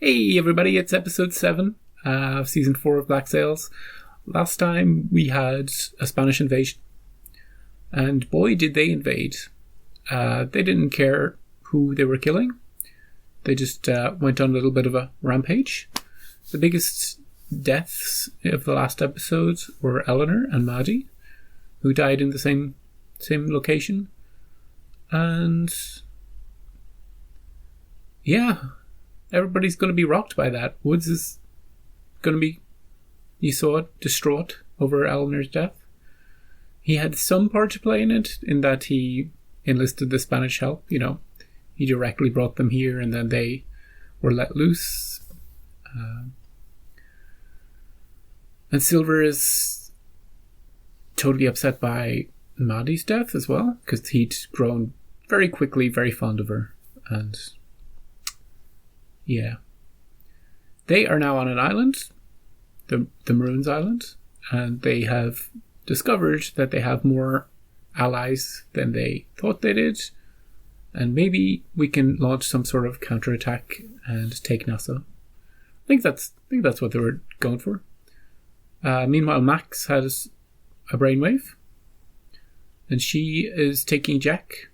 Hey everybody, it's episode 7 of season 4 of Black Sails. Last time we had a Spanish invasion, and boy did they invade. They didn't care who they were killing. They just went on a little bit of a rampage. The biggest deaths of the last episode were Eleanor and Maddie, who died in the same location. And yeah, everybody's going to be rocked by that. Woods is going to be, you saw it, distraught over Eleanor's death. He had some part to play in it, in that he enlisted the Spanish help, you know. He directly brought them here and then they were let loose. And Silver is totally upset by Maddie's death as well, because he'd grown very quickly very fond of her. And yeah. They are now on an island, the Maroons Island, and they have discovered that they have more allies than they thought they did, and maybe we can launch some sort of counterattack and take Nassau. I think that's what they were going for. Meanwhile, Max has a brainwave, and she is taking Jack.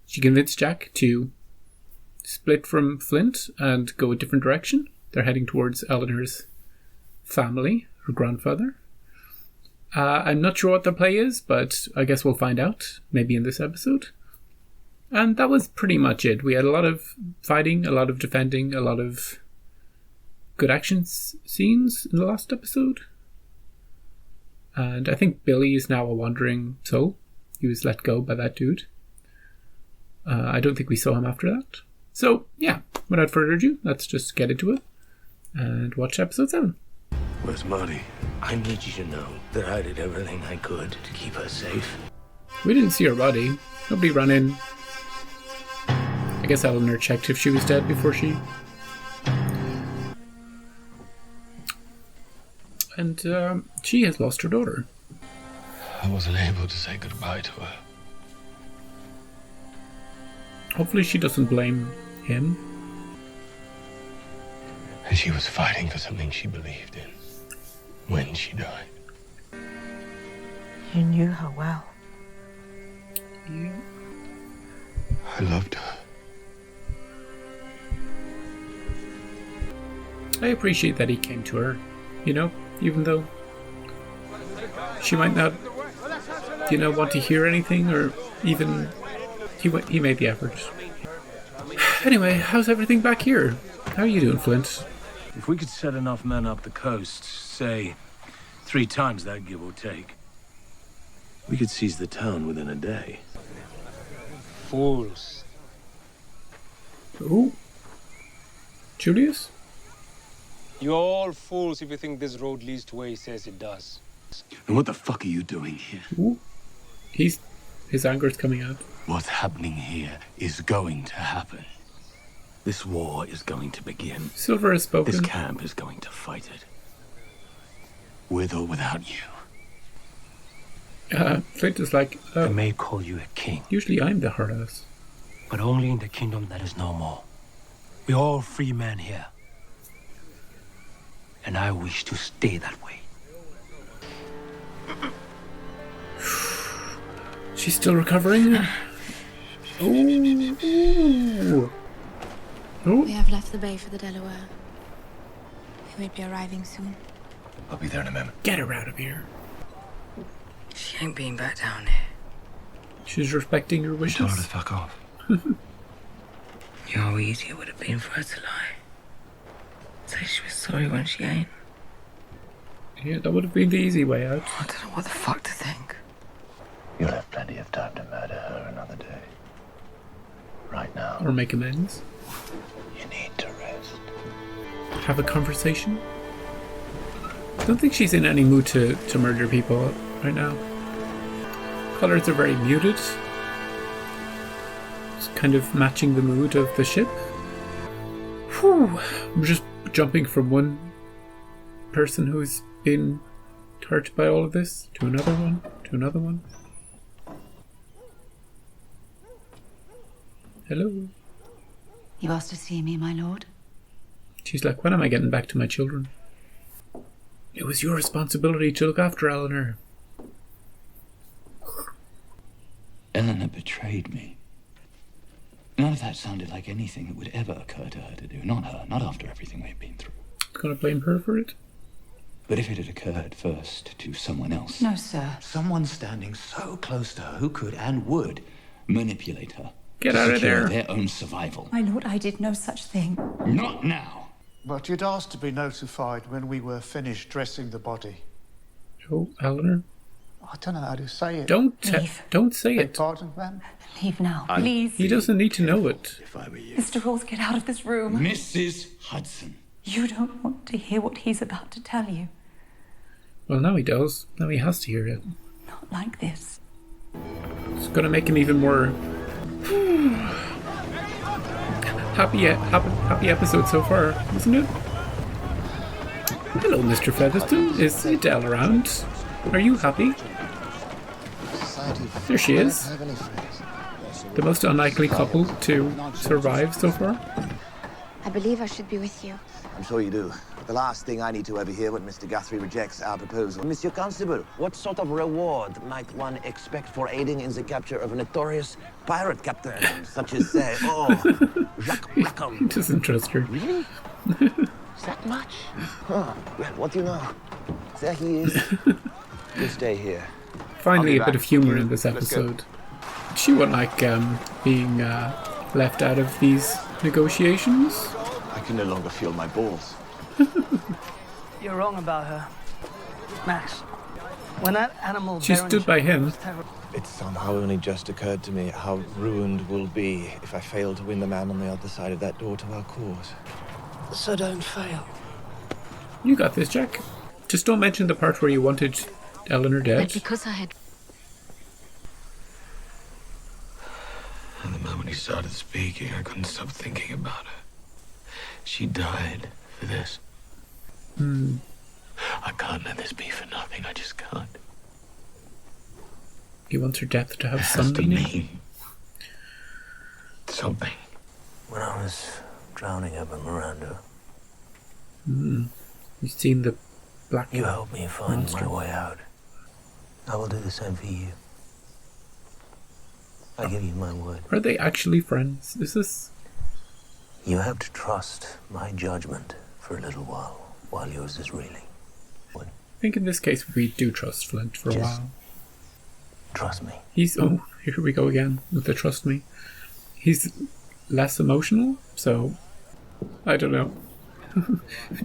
She convinced Jack to split from Flint and go a different direction. They're heading towards Eleanor's family, her grandfather. I'm not sure what their play is, but I guess we'll find out, maybe in this episode. And that was pretty much it. We had a lot of fighting, a lot of defending, a lot of good action scenes in the last episode. And I think Billy is now a wandering soul. He was let go by that dude. I don't think we saw him after that. So, yeah, without further ado, let's just get into it and watch episode 7. Where's Marty? I need you to know that I did everything I could to keep her safe. We didn't see her body. Nobody ran in. I guess Eleanor checked if she was dead before she... And she has lost her daughter. I wasn't able to say goodbye to her. Hopefully she doesn't blame him. And she was fighting for something she believed in when she died. You knew her well. Yeah. I loved her. I appreciate that he came to her, you know, even though she might not, you know, want to hear anything, or even he made the effort. Anyway, how's everything back here? How are you doing, Flint? If we could set enough men up the coast, say 3 times that, give or take, we could seize the town within a day. Fools. Oh, Julius? You're all fools if you think this road leads to where he says it does. And what the fuck are you doing here? Ooh. His anger's coming out. What's happening here is going to happen. This war is going to begin. Silver has spoken. This camp is going to fight it. With or without you. Flint is like, They may call you a king, usually I'm the hard ass. but only in the kingdom that is no more. We're all free men here. And I wish to stay that way. She's still recovering. Ooh. We have left the bay for the Delaware. We may be arriving soon. I'll be there in a minute. Get her out of here. She ain't been back down there. She's respecting your wishes. Tell her to fuck off. You know how easy it would have been for her to lie. Say she was sorry when she ain't. Yeah, that would have been the easy way out. I don't know what the fuck to think. You'll have plenty of time to murder her another day. Right now, Or make amends. you need to rest. Have a conversation. I don't think she's in any mood to murder people right now. Colors are very muted. It's kind of matching the mood of the ship. Whew. I'm just jumping from one person who's been hurt by all of this to another one, to another one. Hello. You asked to see me, my lord? She's like, when am I getting back to my children? It was your responsibility to look after Eleanor. Eleanor betrayed me. None of that sounded like anything that would ever occur to her to do. Not her, not after everything we've been through. Gonna blame her for it? But if it had occurred first to someone else... No, sir. Someone standing so close to her who could and would manipulate her. Get out of secure there. their own survival. My lord, I did no such thing. Not now. But you'd asked to be notified when we were finished dressing the body. Oh, Eleanor. I don't know how to say it. Don't say Beg it. pardon, ma'am? Leave now, please. He doesn't need to know it. If I were you. Mr. Rolls, get out of this room. Mrs. Hudson. You don't want to hear what he's about to tell you. Well, now he does. Now he has to hear it. Not like this. It's gonna make him even more... happy episode so far, isn't it? Hello, Mr. Featherston. Is Adele around? Are you happy? There she is. The most unlikely couple to survive so far. I believe I should be with you. I'm sure you do. But the last thing I need to overhear when Mr. Guthrie rejects our proposal. Monsieur Constable, what sort of reward might one expect for aiding in the capture of a notorious pirate captain, such as, say, Jacques Rackham? He doesn't trust her. Really? Is that much? Huh. Well, what do you know? There he is. You stay here. Finally, a bit of humor in this episode. She wouldn't like being left out of these negotiations. I can no longer feel my balls. You're wrong about her, Max. When that animal... She stood by him. It somehow only just occurred to me how ruined we'll be if I fail to win the man on the other side of that door to our cause. So don't fail. You got this, Jack. Just don't mention the part where you wanted Eleanor dead. But because I had... And the moment he started speaking, I couldn't stop thinking about her. She died for this. I can't let this be for nothing. I just can't. He wants her death to have It some has to meaning. mean something. When I was drowning up in Miranda, You've seen the black... you helped me find monster. my way out. I will do the same for you. I give you my word. Are they actually friends? Is this... You have to trust my judgment for a little while yours is reeling. I think in this case we do trust Flint for a while. Trust me. He's... Oh, here we go again with the trust me. He's less emotional, so... I don't know.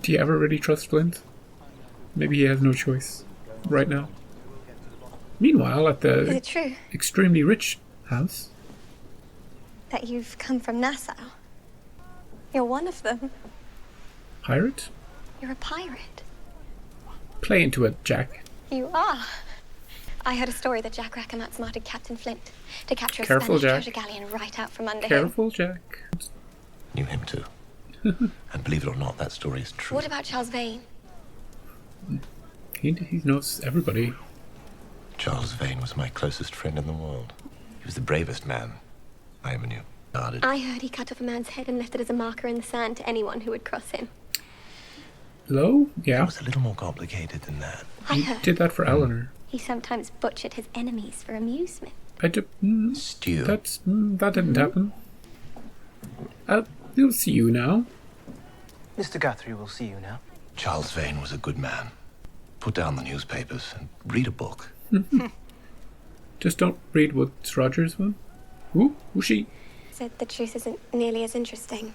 Do you ever really trust Flint? Maybe he has no choice right now. Meanwhile, at Is the it true extremely rich house... that you've come from Nassau? You're one of them. Pirate? You're a pirate. Play into it, Jack. You are. I heard a story that Jack Rackham outsmarted Captain Flint to capture a Careful, Spanish Jack. treasure galleon right out from under him. Careful, Jack. Knew him too. And believe it or not, that story is true. What about Charles Vane? He knows everybody. Charles Vane was my closest friend in the world. He was the bravest man I ever knew. I heard he cut off a man's head and left it as a marker in the sand to anyone who would cross him. Hello? Yeah. It was a little more complicated than that. I He heard did that for Eleanor. he sometimes butchered his enemies for amusement. Stew. That didn't happen. We'll see you now. Mr. Guthrie will see you now. Charles Vane was a good man. Put down the newspapers and read a book. Just don't read what's Roger's one. Ooh, she. Said the truth isn't nearly as interesting.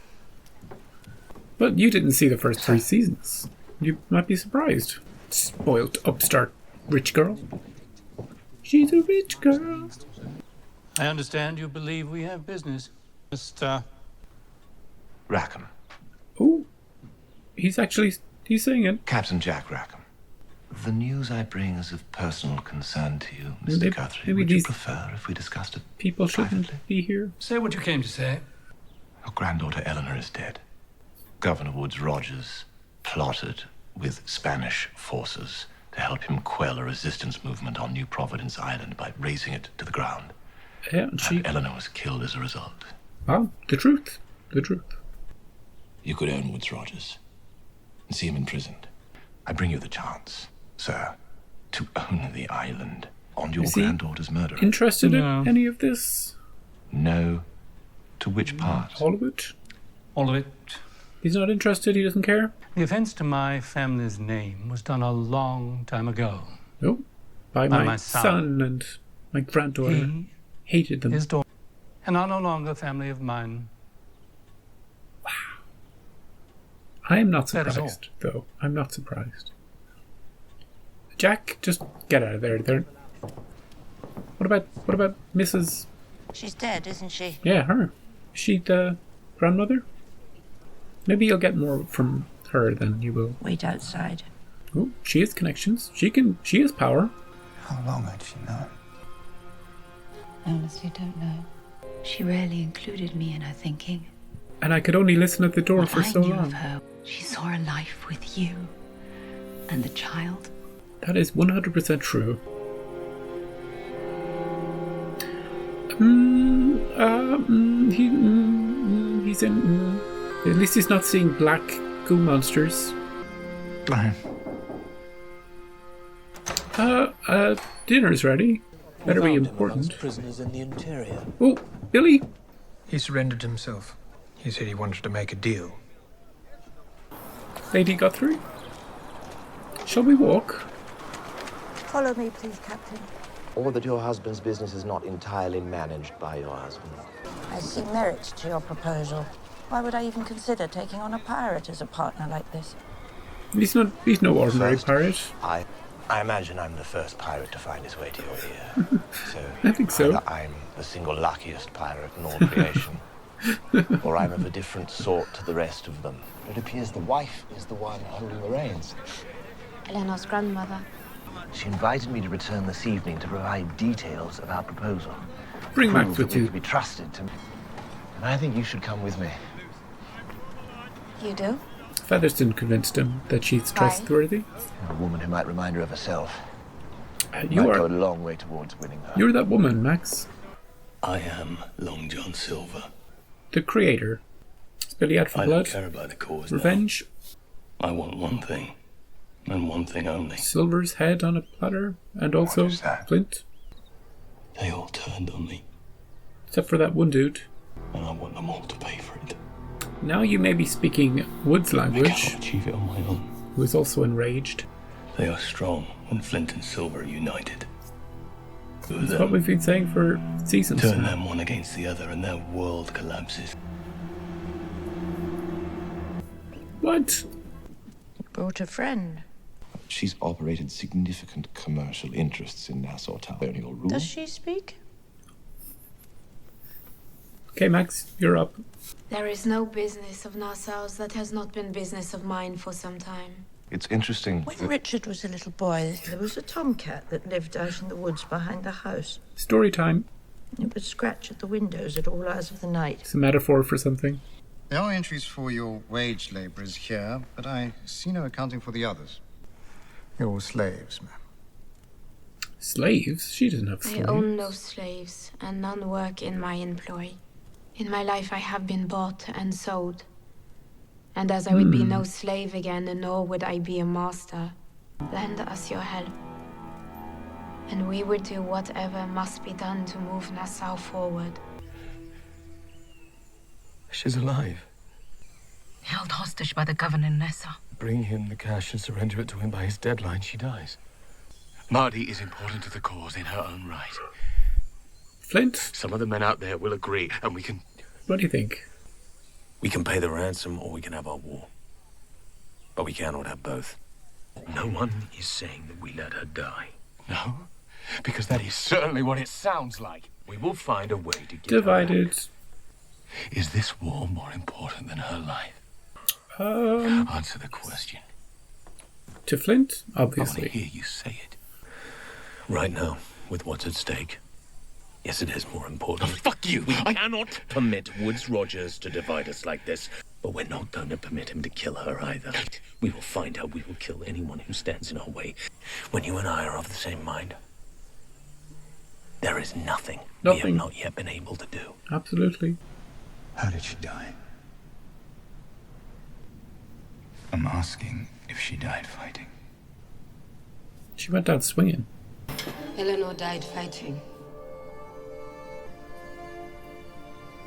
But you didn't see the first 3 seasons. You might be surprised. Spoiled upstart rich girl. She's a rich girl. I understand you believe we have business, Mr. Rackham. Oh, he's saying it. Captain Jack Rackham. The news I bring is of personal concern to you, Mr. Guthrie. Maybe Would you these prefer if we discussed it people shouldn't privately? be here? Say what you came to say. Your granddaughter Eleanor is dead. Governor Woods Rogers plotted with Spanish forces to help him quell a resistance movement on New Providence Island by razing it to the ground. Yeah, and And Eleanor was killed as a result. Wow, the truth. The truth. You could own Woods Rogers and see him imprisoned. I bring you the chance, sir, to own the island on your granddaughter's murder. Interested in any of this? No. To which part? All of it? All of it. He's not interested, he doesn't care? The offense to my family's name was done a long time ago. Oh, by my son and my granddaughter. Hated them. His daughter. And are no longer family of mine. Wow. I am not That is all. surprised, though. I'm not surprised. Jack, just get out of there. What about Mrs. She's dead, isn't she? Yeah, her. Is she the grandmother? Maybe you'll get more from her than you will. Wait outside. Oh, she has connections. She has power. How long had she known? I honestly don't know. She rarely included me in her thinking. And I could only listen at the door What for I so knew long. of her, she saw a life with you and the child. That is 100% true. He's in. At least he's not seeing black goo monsters. Dinner's ready. Better be important. Prisoners in the interior. Oh, Billy! He surrendered himself. He said he wanted to make a deal. Lady Guthrie? Shall we walk? Follow me, please, Captain. Or that your husband's business is not entirely managed by your husband. I see merit to your proposal. Why would I even consider taking on a pirate as a partner like this? He's no ordinary pirate. I imagine I'm the first pirate to find his way to your ear. So I think so. either I'm the single luckiest pirate in all creation, or I'm of a different sort to the rest of them. It appears the wife is the one holding the reins. Eleanor's grandmother. She invited me to return this evening to provide details of our proposal. Bring Max Prove with that we you. can be trusted to. And I think you should come with me. You do? Featherston convinced him that she's Why? trustworthy. A woman who might remind her of herself. You might are. go a long way towards winning her. You're that woman, Max. I am Long John Silver. The creator. Is Billy out for I blood? don't care about the cause Revenge? now. I want one thing, and one thing only. Silver's head on a platter, and also Flint. They all turned on me, Except for that one dude. and I want them all to pay for it. Now you may be speaking Wood's I language, cannot achieve it on my own. who is also enraged. They are strong when Flint and Silver are united. That's what we've been saying for seasons. Turn them one against the other, and their world collapses. What? Brought a friend. She's operated significant commercial interests in Nassau colonial rule. Does she speak? Okay, Max, you're up. There is no business of Nassau's that has not been business of mine for some time. It's interesting. When Richard was a little boy, there was a tomcat that lived out in the woods behind the house. Story time. It would scratch at the windows at all hours of the night. It's a metaphor for something. There are entries for your wage labourers here, but I see no accounting for the others. Your slaves, ma'am. Slaves? She doesn't have I slaves. own no slaves, and none work in my employ. In my life I have been bought and sold. And as I would be no slave again, nor would I be a master, lend us your help. And we would do whatever must be done to move Nassau forward. She's alive. Held hostage by the governor in Nassau. Bring him the cash and surrender it to him by his deadline. She dies. Marty is important to the cause in her own right. Flint? Some of the men out there will agree, and we can... What do you think? We can pay the ransom, or we can have our war. But we cannot have both. No one is saying that we let her die. No, because that is certainly what it sounds like. We will find a way to get Divided. her back. Is this war more important than her life? Answer the question. To Flint, I want to obviously. hear you say it. Right now, with what's at stake, yes, it is more important. Fuck you! I cannot permit Woods Rogers to divide us like this. But we're not going to permit him to kill her either. We will find out. We will kill anyone who stands in our way. When you and I are of the same mind, there is nothing we have Nothing. not yet been able to do. Absolutely. How did she die? I'm asking if she died fighting. She went out swinging. Eleanor died fighting.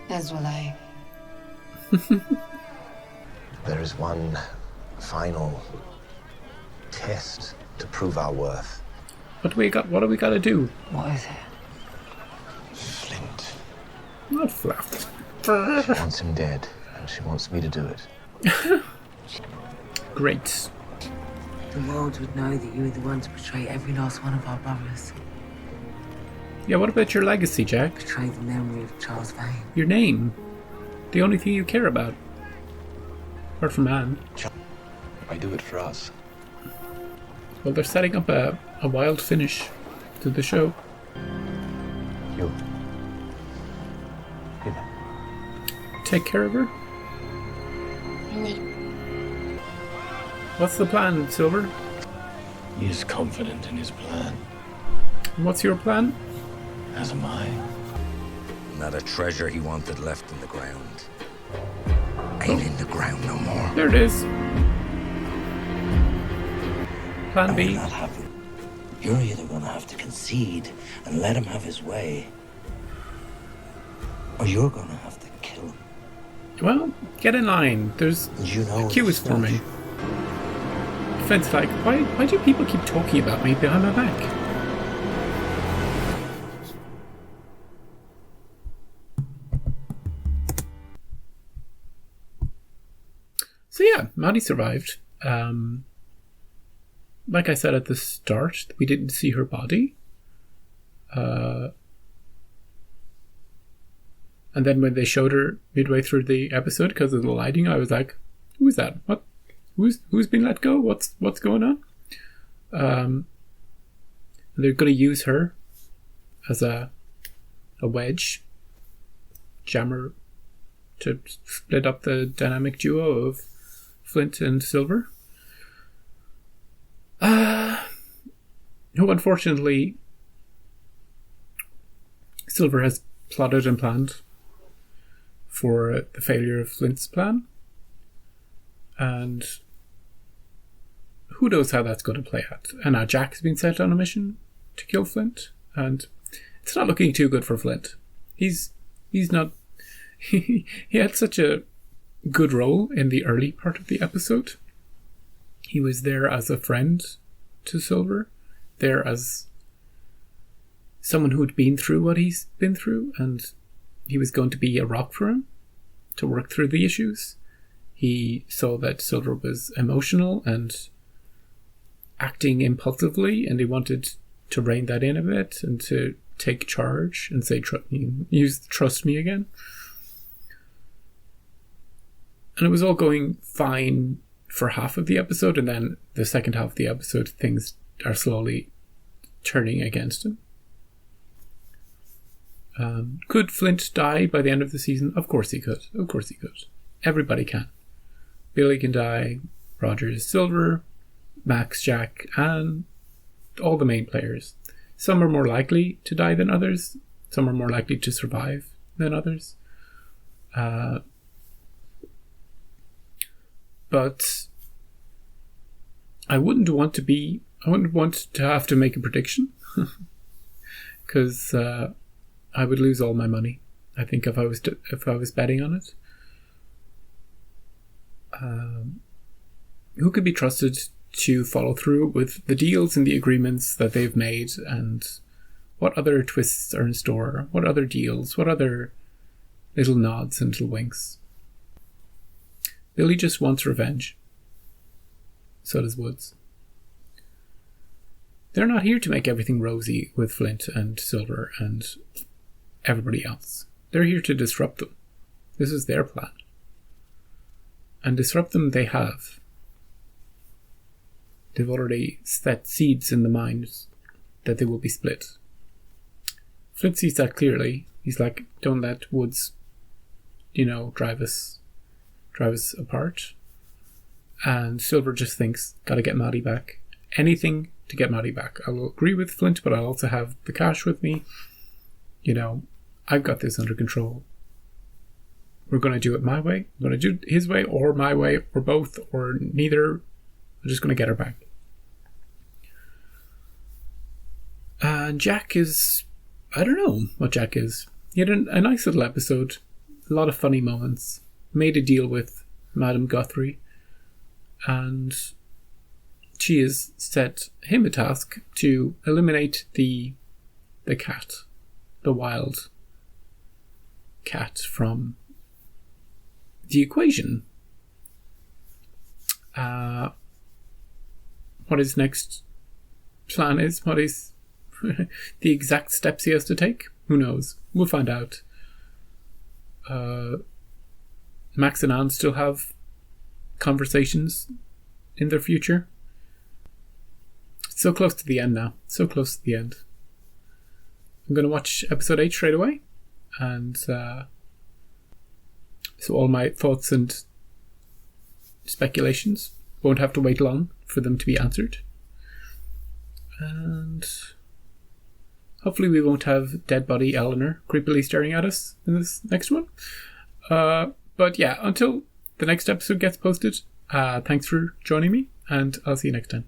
As will I. There is one final test to prove our worth. What do we got to do? What is it? Flint. Not Fluff. She wants him dead, and she wants me to do it. Great. The world would know that you were the one to betray every last one of our brothers. Yeah, what about your legacy, Jack? Betray the memory of Charles Vane. Your name. The only thing you care about. Apart from Anne. I do it for us. Well, they're setting up a wild finish to the show. You. Take care of her. What's the plan, Silver? He is confident in his plan. And what's your plan? As am I. Not a treasure he wanted left in the ground. Ain't in the ground no more. There it is. Plan B. Not happen. You're either gonna have to concede and let him have his way, or you're gonna have to kill him. Well, get in line. There's a queue is forming. Flint's like, why do people keep talking about me behind my back? So yeah, Maddie survived. Like I said at the start, we didn't see her body. And then when they showed her midway through the episode, because of the lighting, I was like, "Who is that? What? Who's been let go? What's going on?" They're going to use her as a wedge jammer to split up the dynamic duo of Flint and Silver. Who unfortunately Silver has plotted and planned for the failure of Flint's plan. And who knows how that's going to play out. And now Jack has been sent on a mission to kill Flint, and it's not looking too good for Flint. He's not... he had such a good role in the early part of the episode. He was there as a friend to Silver, there as someone who had been through what he's been through, and he was going to be a rock for him to work through the issues. He saw that Silver was emotional and acting impulsively, and he wanted to rein that in a bit and to take charge and say, use trust me again. And it was all going fine for half of the episode, and then the second half of the episode, things are slowly turning against him. Could Flint die by the end of the season? Of course he could. Of course he could. Everybody can. Billy can die, Rogers, Silver, Max, Jack, and all the main players. Some are more likely to die than others. Some are more likely to survive than others. But I wouldn't want to have to make a prediction because I would lose all my money, I think, if I was betting on it. Who could be trusted to follow through with the deals and the agreements that they've made, and what other twists are in store? What other deals? What other little nods and little winks? Billy just wants revenge. So does Woods. They're not here to make everything rosy with Flint and Silver and everybody else. They're here to disrupt them. This is their plan. And disrupt them they have. They've already set seeds in the minds that they will be split. Flint sees that clearly. He's like, don't let Woods, drive us apart. And Silver just thinks, gotta get Maddie back. Anything to get Maddie back. I will agree with Flint, but I'll also have the cash with me. I've got this under control. we're going to do it my way, we're going to do it his way, or my way, or both, or neither. We're just going to get her back. And Jack is... I don't know what Jack is. He had a nice little episode. A lot of funny moments. Made a deal with Madame Guthrie. And she has set him a task to eliminate the cat. The wild cat from the equation. What his next plan is, what is the exact steps he has to take, who knows? We'll find out. Max and Anne still have conversations in their future. It's so close to the end now. So close to the end. I'm going to watch episode 8 straight away. And so all my thoughts and speculations won't have to wait long for them to be answered. And hopefully we won't have dead body Eleanor creepily staring at us in this next one. But yeah, until the next episode gets posted, thanks for joining me, and I'll see you next time.